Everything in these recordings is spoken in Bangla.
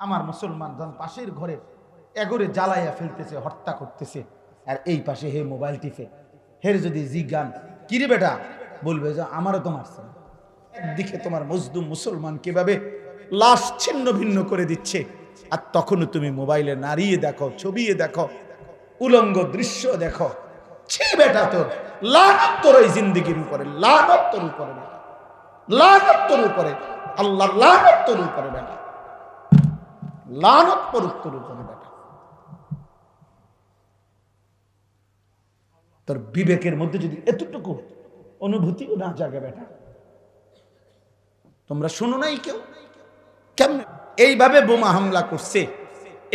আমার মুসলমান জন পাশের ঘরে এগরে জ্বালাইয়া ফেলতেছে, হত্যা করতেছে, আর এই পাশে হে মোবাইল টিপে। হের যদি জিজ্ঞান কিরে বেটা, বলবে যে আমারও তো মারছে। একদিকে তোমার মজলুম মুসলমান কিভাবে লাশ ছিন্ন ভিন্ন করে দিচ্ছে, আর তখনও তুমি মোবাইলে নাড়িয়ে দেখো, ছবিয়ে দেখো, উলঙ্গ দৃশ্য দেখো। ছি বেটা, তোর লানত তোর এই জিন্দেগির উপরে, লানত তোর উপরে বেটা, লানত তোর উপরে, আল্লাহ লানত তোর উপরে বেটা, লানত পড়ুক তোর উপরে বেটা। তোর বিবেকের মধ্যে যদি এতটুকু অনুভূতিও না জাগে বেটা। তোমরা শোনো নাই কেউ কেমন এইভাবে বোমা হামলা করছে?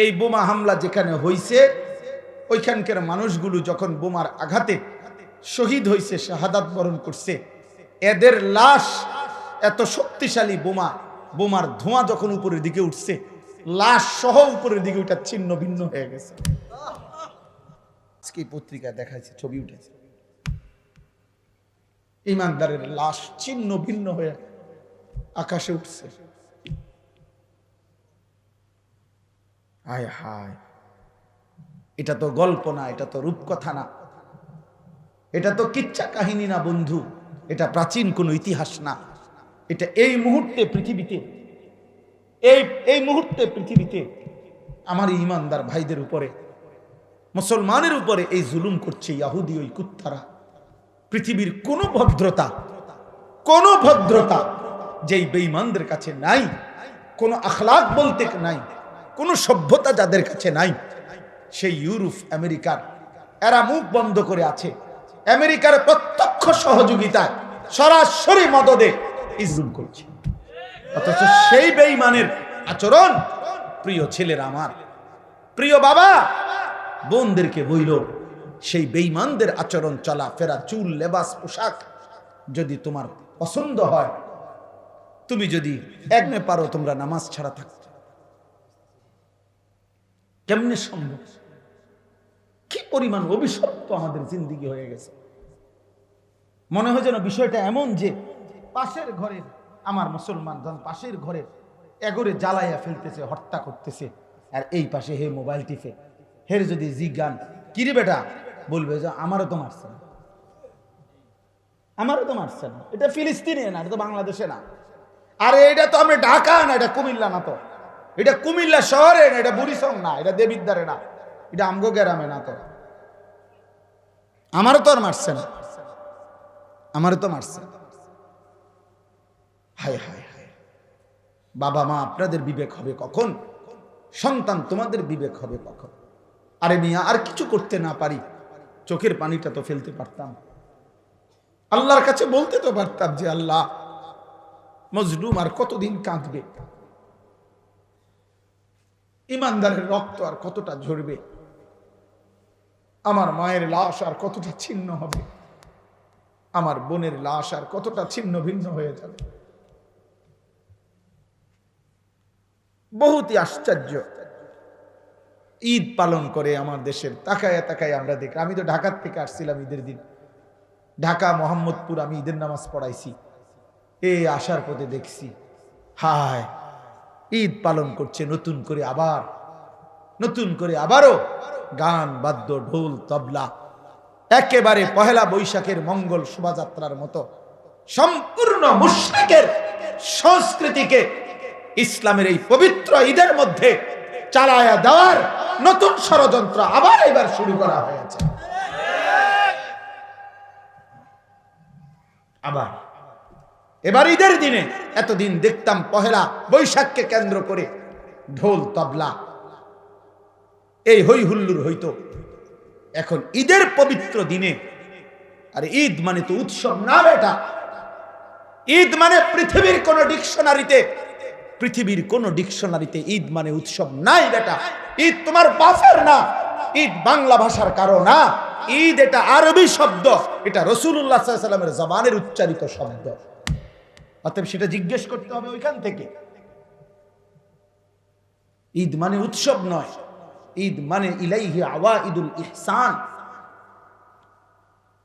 এই বোমা হামলা যেখানে হইছে, ওইখানকার মানুষগুলো যখন বোমার আঘাতে শহীদ হয়েছে, শাহাদাত বরণ করছে, এদের লাশ এত শক্তিশালী বোমা, বোমার ধোঁয়া যখন উপরের দিকে উঠছে, লাশ সহ উপরের দিকে ওইটা ছিন্ন ভিন্ন হয়ে গেছে। আজকে পত্রিকায় দেখাইছে, ছবি উঠেছে, ইমানদারের লাশ ছিন্ন ভিন্ন হয়ে আকাশে উঠছে। হায় হায়, এটা তো গল্প না, এটা তো রূপকথা না, এটা তো কিচ্ছা কাহিনী না বন্ধু, এটা প্রাচীন কোনো ইতিহাস না। এটা এই মুহূর্তে পৃথিবীতে, এই মুহূর্তে পৃথিবীতে আমার ইমানদার ভাইদের উপরে, মুসলমানের উপরে এই জুলুম করছে ইহুদি ওই কুত্তারা। পৃথিবীর কোনো ভদ্রতা যেই বেঈমানদের কাছে নাই, কোনো আখলাক বলতে নাই, কোনো সভ্যতা যাদের কাছে নাই, সেই ইউরোপ আমেরিকার এরা মুখ বন্ধ করে আছে। আমেরিকার প্রত্যক্ষ সহযোগিতায়, সরাসরি মদদে ইসলাম করছে। অথচ সেই বেঈমানের আচরণ, প্রিয় ছেলেরা, আমার প্রিয় বাবা বোনদেরকে বইল, সেই বেঈমানদের আচরণ, চলা ফেরা, চুল, লেবাস, পোশাক যদি তোমার পছন্দ হয়, তুমি যদি একনে পারো তোমরা নামাজ ছাড়া থাকতে, কেমনে সম্ভব? কি পরিমাণ অভিশপ্ত আমাদের জিন্দেগি হয়ে গেছে। মনে হয় যেন বিষয়টা এমন যে পাশের ঘরের আমার মুসলমান জন পাশের ঘরে এগরে জ্বালাইয়া ফেলতেছে, হত্যা করতেছে, আর এই পাশে হে মোবাইল টিপে। হের যদি জিজ্ঞান কিরে বেটা, বলবে যে আমারও তো মারছে না, আমারও তো মারছে না। এটা ফিলিস্তিনে না, এটা তো বাংলাদেশে না, আরে এটা তো আমরা ঢাকা না, এটা কুমিল্লা না, তো এটা কুমিল্লা শহরে না, এটা বুড়িসং না, এটা দেবিদ্বারে না, এটা আমগো গ্রামে না, তো আমারও তো আর মারছে না, আমারও তো মারছে। হায় হায় হায়, বাবা মা আপনাদের বিবেক হবে কখন? সন্তান তোমাদের বিবেক হবে কখন? আরে মিয়া, আর কিছু করতে না পারি, চোখের পানিটা তো ফেলতে পারতাম, আল্লাহর কাছে বলতে তো পারতাম যে আল্লাহ, মজলুম আর কতদিন কাঁদবে, ইমানদারের রক্ত আর কতটা ঝরবে, আমার মায়ের লাশ আর কতটা ছিন্ন হবে, আমার বোনের লাশ আর কতটা ছিন্ন ভিন্ন হয়ে যাবে। বহুতই আশ্চর্য। ঈদ পালন করে আমার দেশের, তাকায় তাকায় আমরা দেখি। আমি তো ঢাকার থেকে আসছিলাম ঈদের দিন, ঢাকা মোহাম্মদপুর আমি ঈদের নামাজ পড়াইছি, এই আসার পথে দেখছি হায়, ঈদ পালন করছে নতুন করে, আবারও গান, বাদ্য, ঢোল, তবলা, একেবারে পহেলা বৈশাখের মঙ্গল শোভাযাত্রার মতো সম্পূর্ণ মুশরিকের সংস্কৃতিকে ইসলামের এই পবিত্র ঈদের মধ্যে চালায়া দেওয়ার নতুন ষড়যন্ত্র আবার এবার শুরু করা হয়েছে। আবার এবার ঈদের দিনে, এতদিন দেখতাম পহেলা বৈশাখকে কেন্দ্র করে ঢোল, তবলা, এই হই হুল্লুর হইতো, এখন ঈদের পবিত্র দিনে, আর ঈদ মানে তো উৎসব না বেটা, ঈদ মানে পৃথিবীর কোন ডিকশনারিতে ঈদ মানে উৎসব নাই বেটা। ঈদ তোমার বাপের না, ঈদ বাংলা ভাষার কারো না, ঈদ এটা আরবি শব্দ, এটা রাসূলুল্লাহ সাল্লাল্লাহু আলাইহি ওয়াসাল্লামের জবানের উচ্চারিত শব্দ। অতএব সেটা জিজ্ঞেস করতে হবে ওইখান থেকে। ঈদ মানে উৎসব নয়, ঈদ মানে ইলাইহি আওয়াইদুল ইহসান।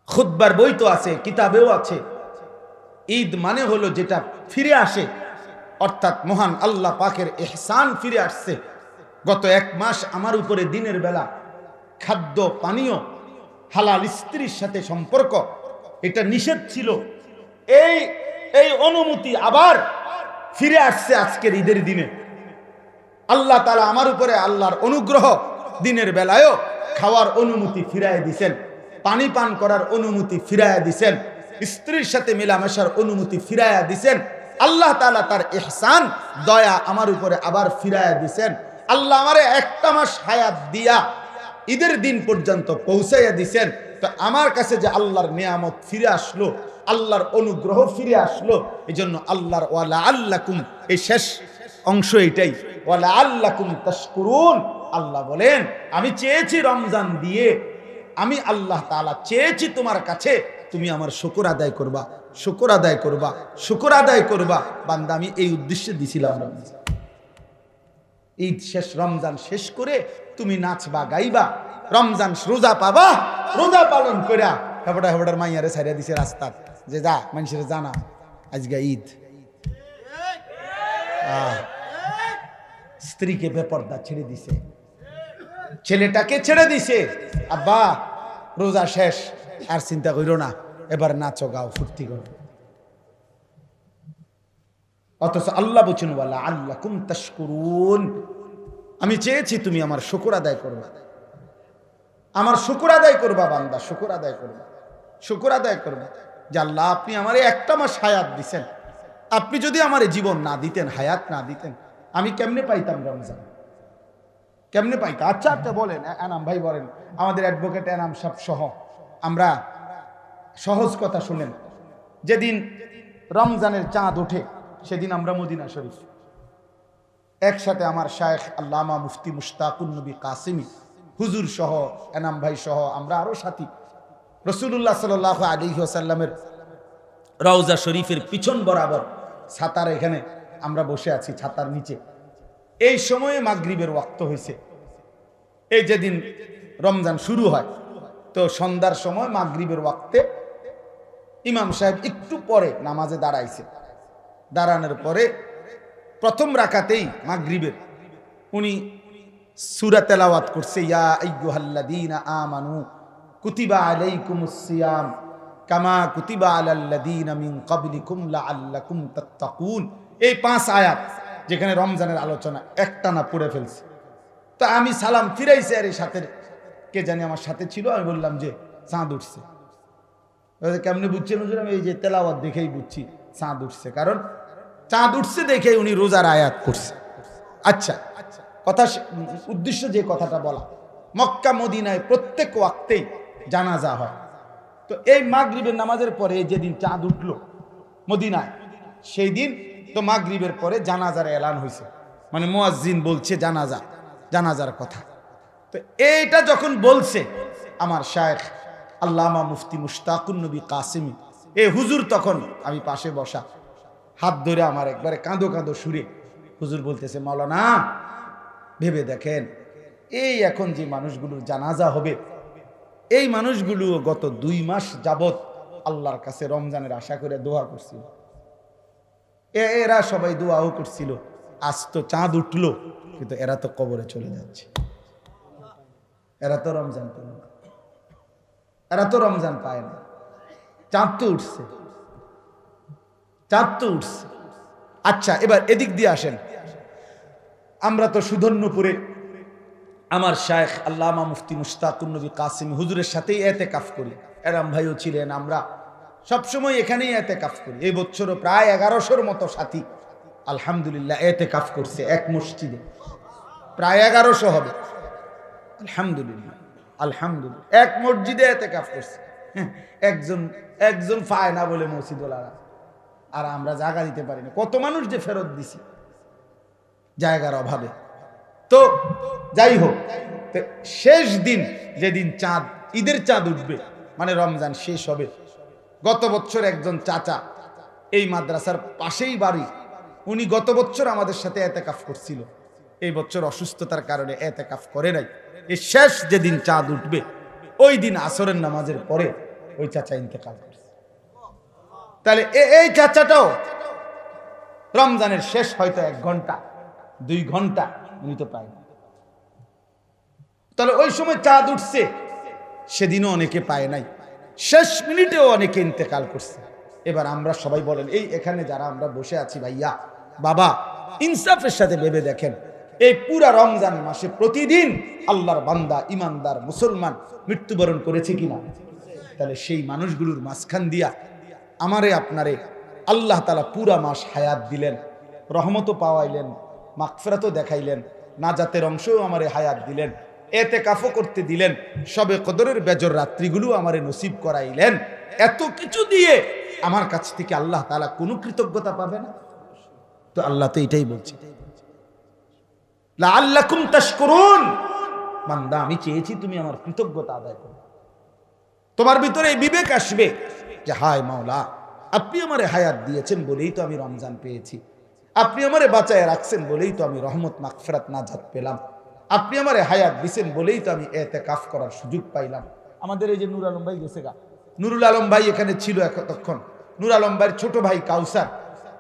খুতবার বই তো আছে, কিতাবেও আছে, ঈদ মানে হলো যেটা ফিরে আসে, অর্থাৎ মহান আল্লাহ পাকের ইহসান ফিরে আসছে। গত 1 মাস আমার উপরে দিনের বেলা খাদ্য পানীয় হালাল স্ত্রীর সাথে সম্পর্ক এটা নিষেধ ছিল। এই অনুমতি আবার ফিরে আসছে আজকের ঈদের দিনে। আল্লাহ তাআলা আমার উপরে আল্লাহর অনুগ্রহ, দিনের বেলায়ও খাওয়ার অনুমতি ফিরায় দিছেন, পানি পান করার অনুমতি ফিরায়া দিছেন, স্ত্রীর সাথে মেলামেশার অনুমতি ফিরায়া দিছেন। আল্লাহ তাআলা তার ইহসান দয়া আমার উপরে আবার ফিরায়া দিছেন। আল্লাহ আমারে 1টা মাস হায়াত দিয়া ঈদের দিন পর্যন্ত পৌঁছাইয়া দিছেন। তো আমার কাছে যে আল্লাহর নিয়ামত ফিরে আসলো, আল্লাহর অনুগ্রহ ফিরে আসলো, এই জন্য আল্লাহর ওয়ালা আল্লাকুম, এই শেষ অংশ এটাই, ওয়ালা আল্লাকুম তাশকুরুন। আল্লাহ বলেন আমি চেয়েছি রমজান দিয়ে, আমি আল্লাহ তাআলা চেয়েছি তোমার কাছে তুমি আমার শুকর আদায় করবা, শুকর আদায় করবা, শুকর আদায় করবা। বান্দা আমি এই উদ্দেশ্যে দিছিলাম রমজান। ঈদ শেষ, রমজান শেষ করে তুমি নাচবা গাইবা, রমজান রোজা পাবা, রোজা পালন কইরা হেবড়ার মাইয়ারে ছাইরা দিছে রাস্তার, যে যা মানুষের জানা আজকে ঈদ। স্ত্রীকে বেপর্দা ছেড়ে দিছে, ছেলেটাকে ছেড়ে দিছে, আব্বা রোজা শেষ, আর চিন্তা কইরো না, এবার নাচো গাও ফুর্তি করো। অথচ আল্লাহ বলছেন ওয়ালা আল্লাকুম তাশকুরুন, আমি চেয়েছি তুমি আমার শুকর আদায় করবা, আমার শুকর আদায় করবা বান্দা, শুকর আদায় করবা, শুকর আদায় করবা যে আল্লাহ আপনি আমারে 1টা মাস হায়াত দিছেন। আপনি যদি আমার জীবন না দিতেন, হায়াত না দিতেন, আমি কেমনে পাইতাম রমজান, কেমনে পাইতাম? আচ্ছা আচ্ছা বলেন এনাম ভাই, বলেন আমাদের অ্যাডভোকেট এনাম সব সহ আমরা সহজ কথা শুনেন। যেদিন রমজানের চাঁদ ওঠে সেদিন আমরা মদিনা শরীফ একসাথে আমার শায়েখ আল্লামা মুফতি মুশতাকুন নবী কাসিমি হুজুর সহ, এনাম ভাই সহ, আমরা আরো সাথী রাসূলুল্লাহ সাল্লাল্লাহু আলাইহি ওয়াসাল্লামের রওজা শরীফের পিছন বরাবর ছাতার এখানে আমরা বসে আছি, ছাতার নিচে। এই সময়ে মাগরিবের ওয়াক্ত হয়েছে। এই যেদিন রমজান শুরু হয়, তো সন্ধ্যার সময় মাগরিবের ওয়াক্তে ইমাম সাহেব একটু পরে নামাজে দাঁড়াইছে। দাঁড়ানোর পরে প্রথম রাকাতেই মাগরিবের উনি সূরা তেলাওয়াত করছে, ইয়া আইয়ুহাল্লাযীনা আমানু কুতিবা আলাইকুমুস সিয়াম কামা কুতিবা আলাল্লাযীনা মিন ক্বাবলিকুম লাআল্লাকুম তাত্তাকুন। এই 5 আয়াত যেখানে রমজানের আলোচনা একটানা পড়ে ফেলছে। তো আমি সালাম ফিরাইছি, আর এই সাথে কে জানি আমার সাথে ছিল, আমি বললাম যে চাঁদ উঠছে। কেমনে বুঝছেন হুজুর? আমি এই যে তেলাওয়াত দেখেই বুঝছি চাঁদ উঠছে, কারণ চাঁদ উঠছে দেখে উনি রোজার আয়াত করছে। আচ্ছা, কথা উদ্দেশ্য যে কথাটা বলা, মক্কা মদিনায় প্রত্যেক ওয়াক্তেই জানাজা হয়। তো এই মাগরিবের নামাজের পরে যেদিন চাঁদ উঠলো মদিনায়, সেই দিন তো মাগরিবের পরে জানাজার এলান হয়েছে, মানে মুয়াজ্জিন বলছে জানাজা, জানাজার কথা। তো এইটা যখন বলছে আমার শায়েখ আল্লামা মুফতি মুশতাকুন নবী কাসিমি, এই হুজুর তখন আমি পাশে বসা, হাত ধরে আমার একবারে কাঁদো কাঁদো সুরে হুজুর বলতেছে, মাওলানা ভেবে দেখেন, এই এখন যে মানুষগুলোর জানাজা হবে, এই মানুষগুলো গত 2 মাস যাবত আল্লাহর কাছে রমজানের আশা করে দোয়া করছিল, এরা সবাই দোয়াও করছিল। আজ তো চাঁদ উঠলো, কিন্তু এরা তো কবরে চলে যাচ্ছে, এরা তো রমজান পেল না, এরা তো রমজান পায় না। চাঁদ তো উঠছে, চাঁদ তো উঠছে। আচ্ছা, এবার এদিক দিয়ে আসেন। আমরা তো সুধন্যপুরে আমার শায়েখ আল্লামা মুফতি মুশতাকুন নবী কাসিমি হুজুরের সাথেই এতেকাফ করি, এরাম ভাইও ছিলেন, আমরা সবসময় এখানেই এতেকাফ করি। এই বছরও প্রায় 1100-র মতো সাথী আলহামদুলিল্লাহ এতেকাফ করছে এক মসজিদে, প্রায় 1100 হবে আলহামদুলিল্লাহ, আলহামদুলিল্লাহ এক মসজিদে এতেকাফ করছে। একজন পায় না বলে মসজিদওয়ালারা, আর আমরা জায়গা দিতে পারি না। কত মানুষ যে ফেরত দিছি জায়গার অভাবে। তো যাই হোক, শেষ দিন যেদিন চাঁদ, ঈদের চাঁদ উঠবে, মানে রমজান শেষ হবে, গত বছর একজন চাচা এই মাদ্রাসার পাশেই বাড়ি, উনি গত বছর আমাদের সাথে এতেকাফ করছিল, এই বছর অসুস্থতার কারণে এতেকাফ করে নাই। এই শেষ যেদিন চাঁদ উঠবে ওই দিন আসরের নামাজের পরে ওই চাচা ইন্তেকাল করছে। তাহলে এই চাচাটাও রমজানের শেষ হয়তো 1 ঘন্টা 2 ঘন্টা উনি তো পায় না। তাহলে ওই সময় চাঁদ উঠছে, সেদিনও অনেকে পায় নাই, শেষ মিনিটেও অনেকে ইন্তেকাল করছে। এবার আমরা সবাই বলেন, এই এখানে যারা আমরা বসে আছি ভাইয়া বাবা, ইনসাফের সাথে ভেবে দেখেন, এই পুরা রমজান মাসে প্রতিদিন আল্লাহর বান্দা ইমানদার মুসলমান মৃত্যুবরণ করেছে কিনা? তাহলে সেই মানুষগুলোর মাঝখান দিয়া আমারে আপনারে আল্লাহ তাআলা পুরা মাস হায়াত দিলেন, রহমতও পাওয়াইলেন, মাগফিরাতও দেখাইলেন, নাজাতের অংশও আমারে হায়াত দিলেন, ইতিকাফও করতে দিলেন, শবে কদরের বেজর রাত্রিগুলো আমারে নসিব করাইলেন। এত কিছু দিয়ে আমার কাছ থেকে আল্লাহ তাআলা কোনো কৃতজ্ঞতা পাবে না? তো আল্লাহ তো এটাই বলছে, লাআল্লাকুম তাশকুরুন, বান্দা আমি চেয়েছি তুমি আমার কৃতজ্ঞতা আদায় করো। তোমার ভিতরে এই বিবেক আসবে যে হায় মাওলা, আপনি আমারে হায়াত দিয়েছেন বলেই তো আমি রমজান পেয়েছি, আপনি আমারে বাঁচায় রাখছেন বলেই তো আমি রহমত মাগফিরাত নাজাত পেলাম, আপনি আমারে হায়াত দিয়েছেন বলেই তো আমি ইতিকাফ করার সুযোগ পাইলাম। আমাদের এই যে নূর আলম ভাই গেছে গা, নুরুল আলম ভাই এখানে ছিল এতক্ষণ। নূর আলম ভাইয়ের ছোট ভাই কাউসার,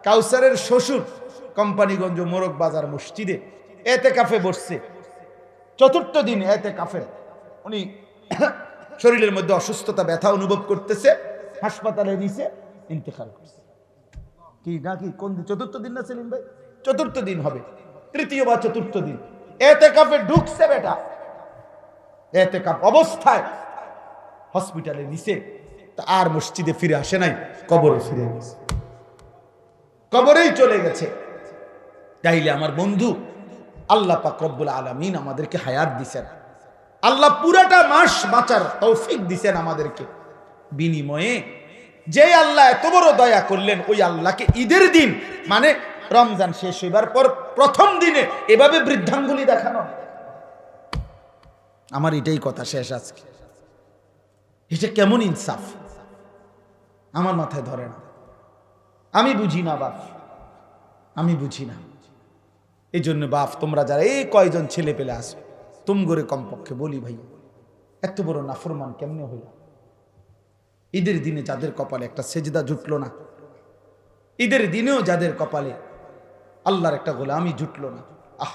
কাউসারের শ্বশুর কোম্পানিগঞ্জ মোরগ বাজার মসজিদে ইতিকাফে বসছে। ৪র্থ দিন ইতিকাফে উনি শরীরের মধ্যে অসুস্থতা ব্যথা অনুভব করতেছে, হাসপাতালে নিছে, ইন্তেকাল করছে। কি নাকি কোন ৪র্থ দিন না সেলিম ভাই? ৪র্থ দিন হবে, ৩য় বা ৪র্থ দিন ইতিকাফে ঢুকছে বেটা, ইতিকাফ অবস্থায় হসপিটালে নিছে, তা আর মসজিদে ফিরে আসে নাই, কবরে ফিরে গেছে, কবরেই চলে গেছে। তাইলে আমার বন্ধু, আল্লাহ পাক রব্বুল আলামিন আমাদেরকে হায়াত দিছেন, আল্লাহ পুরাটা মাস বাঁচার তৌফিক দিছেন আমাদেরকে, বিনিময়ে যে আল্লাহ এত বড় দয়া করলেন, ওই আল্লাহকে ঈদের দিন মানে রমজান শেষ হইবার পর প্রথম দিনে এভাবে বৃদ্ধাঙ্গুলি দেখানো। আমার এটাই কথা শেষ আজকে। এটা কেমন ইনসাফ আমার মাথায় ধরে না, আমি বুঝি না বাপ, আমি বুঝি না। এই জন্য বাপ, তোমরা যারা এই কয়জন ছেলে পেলে আসো, তুমগরে কমপক্ষে বলি ভাই, এত বড় নাফরমান কেমনে হইল? ঈদের দিনে যাদের কপালে একটা সেজদা জুটলো না, ঈদের দিনেও যাদের কপালে আল্লাহর একটা গোলামি জুটলো না, আহ,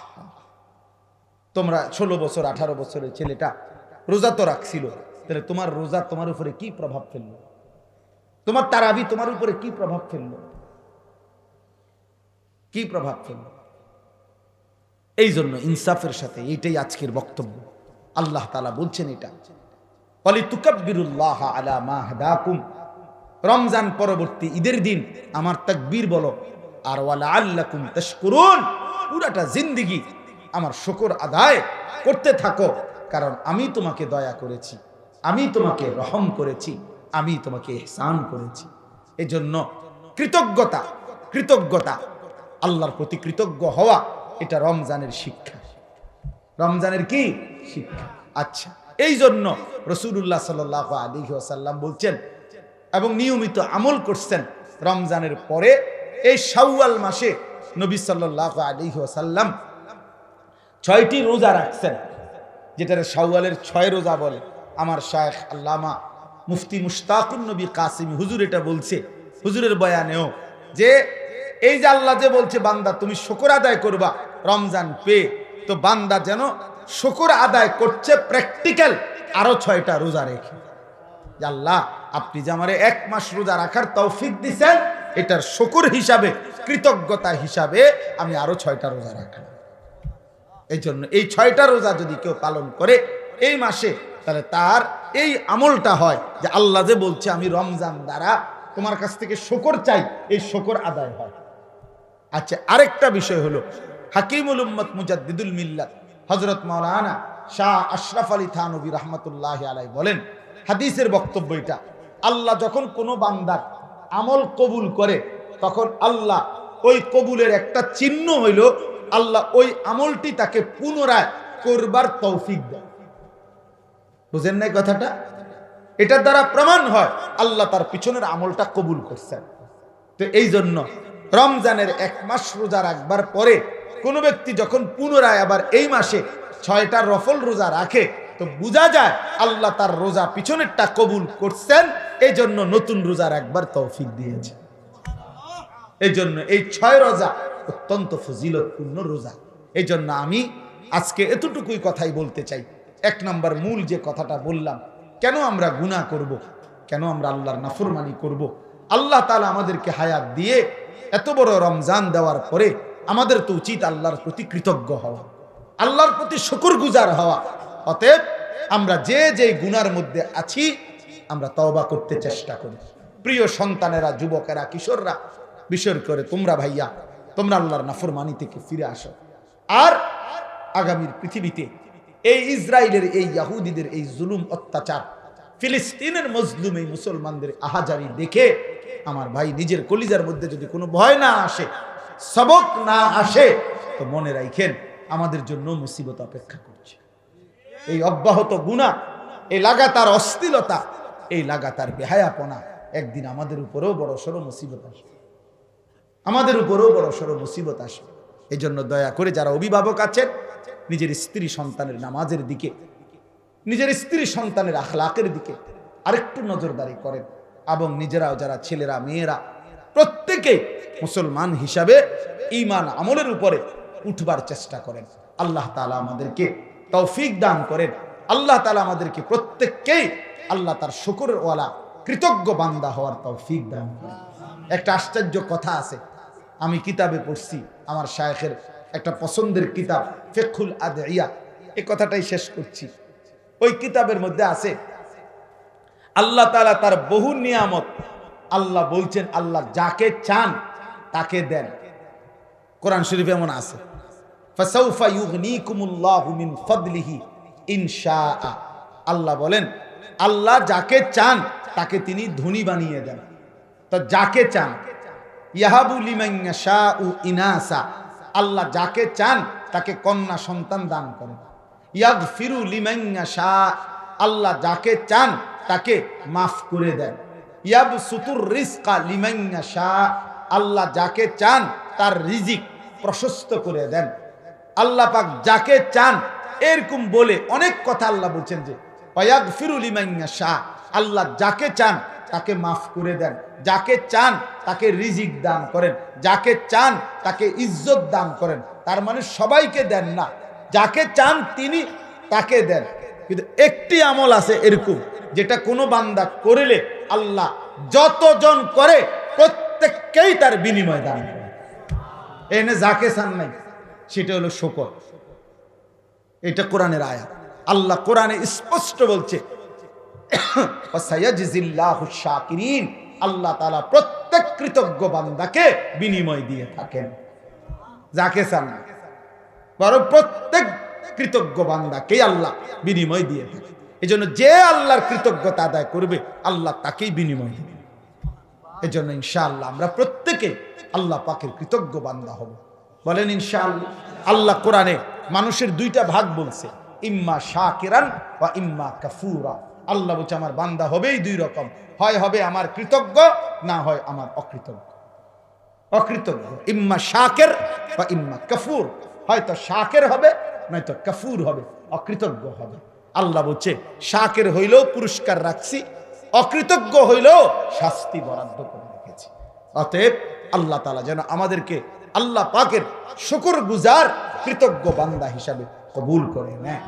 তোমরা 16 বছর 18 বছরের ছেলেটা রোজা তো রাখছিল, তাহলে তোমার রোজা তোমার উপরে কি প্রভাব ফেললো? তোমার তারাবি তোমার উপরে কি প্রভাব ফেললো? কি প্রভাব ফেললো? এই জন্য ইনসাফের সাথে এইটাই আজকের বক্তব্য। আল্লাহ তাআলা বলছেন এটা, ওয়ালিতুকাব্বিরুল্লাহ আলা মা হাদাকুম, রমজান পরবর্তী ঈদের দিন আমার তাকবীর বলো, আর ওয়ালাআল্লাকুম তাশকুরুন, পুরাটা জিন্দেগি আমার শুকর আদায় করতে থাকো, কারণ আমি তোমাকে দয়া করেছি, আমি তোমাকে রহম করেছি, আমি তোমাকে ইহসান করেছি। এজন্য কৃতজ্ঞতা, কৃতজ্ঞতা আল্লাহর প্রতি কৃতজ্ঞ হওয়া, এটা রমজানের শিক্ষা। রমজানের কি শিক্ষা? আচ্ছা, এই জন্য রাসূলুল্লাহ সাল্লাল্লাহু আলাইহি ওয়াসাল্লাম বলছেন এবং নিয়মিত আমল করছেন, রমজানের পরে এই শাওয়াল মাসে নবী সাল্লাল্লাহু আলাইহি ওয়াসাল্লাম 6টি রোজা রাখছেন, যেটা শাওয়ালের 6 রোজা বলে। আমার শায়েখ আল্লামা মুফতি মুশতাকুন নবী কাসিমি হুজুর এটা বলছে, হুজুরের বয়ানেও, যে এই যে আল্লাহ যে বলছে বান্দা তুমি শুকর আদায় করবা রমজান পেয়ে, তো বান্দা যেন শুকর আদায় করছে প্র্যাকটিক্যাল আরো 6টা রোজা রেখে, যে আল্লাহ আপনি যে আমারে 1 মাস রোজা রাখার তৌফিক দিছেন, এটার শুকর হিসাবে, কৃতজ্ঞতা হিসাবে আমি আরো 6টা রোজা রাখলাম। এই জন্য এই 6টা রোজা যদি কেউ পালন করে এই মাসে, তাহলে তার এই আমলটা হয় যে আল্লাহ যে বলছে আমি রমজান দ্বারা তোমার কাছ থেকে শুকর চাই, এই শুকর আদায় হয়। আচ্ছা, আরেকটা বিষয় হলো, হাকিমুল উম্মত মুজাদ্দিদুল মিল্লাত হযরত মাওলানা শাহ আশরাফ আলী থানভী রাহমাতুল্লাহি আলাইহি বলেন, হাদিসের বক্তব্য এটা, আল্লাহ যখন কোনো বান্দার আমল কবুল করে, তখন আল্লাহ ওই কবুলের একটা চিহ্ন হইল, আল্লাহ ওই আমলটি তাকে পুনরায় করবার তৌফিক দেয়। বুঝেন নাই কথাটা? এটার দ্বারা প্রমাণ হয় আল্লাহ তার পিছনের আমলটা কবুল করছেন। তো এই জন্য রমজানের 1 মাস রোজা রাখবার পরে কোনো ব্যক্তি যখন পুনরায় আবার এই মাসে 6টা রফল রোজা রাখে, তো বোঝা যায় আল্লাহ তার রোজা পিছনেরটা কবুল করছেন, এই জন্য নতুন রোজা রাখবার তৌফিক দিয়েছে। এই জন্য এই 6 রোজা অত্যন্ত ফজিলতপূর্ণ রোজা। এই জন্য আমি আজকে এতটুকুই কথাই বলতে চাই। 1 নম্বর মূল যে কথাটা বললাম, কেন আমরা গুনাহ করব, কেন আমরা আল্লাহর নাফরমানি করব। আল্লাহ তাআলা আমাদেরকে হায়াত দিয়ে এত বড় রমজান দেওয়ার পরে আমাদের তো উচিত আল্লাহর প্রতি কৃতজ্ঞ হওয়া, আল্লাহর প্রতি শুকরগুজার হওয়া। অতএব আমরা যে যে গুনার মধ্যে আছি আমরা তওবা করতে চেষ্টা করি। প্রিয় সন্তানেরা, যুবকেরা, কিশোররা, বিশেষ করে তোমরা ভাইয়া, তোমরা আল্লাহর নাফরমানি থেকে ফিরে আসো। আর আগামীর পৃথিবীতে এই ইসরায়েলের, এই ইহুদিদের এই জুলুম অত্যাচার, ফিলিস্তিনের মজলুম এই মুসলমানদের আহাজারি দেখে আমার ভাই নিজের কলিজার মধ্যে যদি কোনো ভয় না আসে, সবক না আসে, তো মনে রাখেন আমাদের জন্য মুসিবত অপেক্ষা করছে। এই অব্যাহত গুনাহ, এই লাগাতার অশ্লীলতা, এই লাগাতার বেহায়াপনা একদিন আমাদের উপরেও বড়সড় মুসিবত আসবে, আমাদের উপরেও বড়সড় মুসিবত আসবে। এই জন্য দয়া করে যারা অভিভাবক আছেন, নিজের স্ত্রী সন্তানের নামাজের দিকে, নিজের স্ত্রী সন্তানের আখলাকের দিকে আরেকটু নজরদারি করেন, এবং নিজেরাও যারা ছেলেরা মেয়েরা প্রত্যেকে মুসলমান হিসাবে ঈমান আমলের উপরে উঠবার চেষ্টা করেন। আল্লাহ তাআলা আমাদেরকে তৌফিক দান করেন। আল্লাহ তাআলা আমাদেরকে প্রত্যেককেই আল্লাহ তার শুকরের ওয়ালা কৃতজ্ঞ বান্দা হওয়ার তৌফিক দান করেন। একটা আশ্চর্য কথা আছে, আমি কিতাবে পড়ছি, আমার শায়েখের একটা পছন্দের কিতাব ফিকহুল আদইয়া, এই কথাটাই শেষ করছি। ওই কিতাবের মধ্যে আছে আল্লাহ তাআলা তার বহু নিয়ামত, আল্লাহ বলছেন আল্লাহ যাকে চান তাকে দেন। কোরআন শরীফে এমন আছে, ফাসাউফা ইউগনিকুমুল্লাহু মিন ফাদলিহি ইনশাআ। আল্লাহ বলেন আল্লাহ যাকে চান তাকে তিনি ধনী বানিয়ে দেন। তো যাকে চান, ইয়াহাবু লিমান ইয়াশাউ ইনাসা, আল্লাহ যাকে চান তাকে কন্যা সন্তান দান করেন। ইয়াগফিরু লিমান ইয়াশা, আল্লাহ যাকে চান তাকে মাফ করে দেন। ইয়াবসুতুর রিজকা লিমান ইয়াশা, আল্লাহ যাকে চান তার রিজিক প্রশস্ত করে দেন। আল্লাহ পাক যাকে চান, এরকম বলে অনেক কথা আল্লাহ বলছেন যে ওয়াগফিরু লিমান ইয়াশা, আল্লাহ যাকে চান তাকে মাফ করে দেন, যাকে চান তাকে রিজিক দান করেন, যাকে চান তাকে ইজ্জত দান করেন। তার মানে সবাইকে দেন না, যাকে চান তিনি তাকে দেন। কিন্তু একটি আমল আছে এরকম, যেটা কোনো বান্দা করলে আল্লাহ যতজন করে প্রত্যেককেই তার বিনিময় দান করে। এনে যাকে চান নাই, সেটা হলো শুকর। এটা কোরআনের আয়াত। আল্লাহ কোরআনে স্পষ্ট বলছে আল্লাহ তাআলা প্রত্যেক কৃতজ্ঞ বান্দাকে বিনিময় দিয়ে থাকেন, যাকে চান না, বরং প্রত্যেক কৃতজ্ঞ বান্দাকে আল্লাহ বিনিময় দিয়ে থাকেন। এই জন্য যে আল্লাহর কৃতজ্ঞতা আদায় করবে আল্লাহ তাকেই বিনিময় দেবে। এই জন্য ইনশাআল্লাহ আমরা প্রত্যেকে আল্লাহ পাকের কৃতজ্ঞ বান্দা হব। বলেন ইনশাআল্লাহ। আল্লাহ কোরআনে মানুষের 2টা ভাগ বলছে, ইম্মা শাকিরান ওয়া ইম্মা কাফুরা। আল্লাহ বলছে আমার বান্দা হবেই 2 রকম, হয় হবে আমার কৃতজ্ঞ, না হয় আমার অকৃতজ্ঞ। অকৃতজ্ঞ ইম্মা শাকির ওয়া ইম্মা কাফুর, হয়তো শাকির হবে নয়তো কাফুর হবে, অকৃতজ্ঞ হবে। আল্লাহ বলছে শাকির হইলেও পুরস্কার রাখছি, অকৃতজ্ঞ হইলেও শাস্তি বরাদ্দ করে রেখেছি। অতএব আল্লাহ তাআলা যেন আমাদেরকে আল্লাহ পাকের শুকরগুজার কৃতজ্ঞ বান্দা হিসাবে কবুল করে নেয়।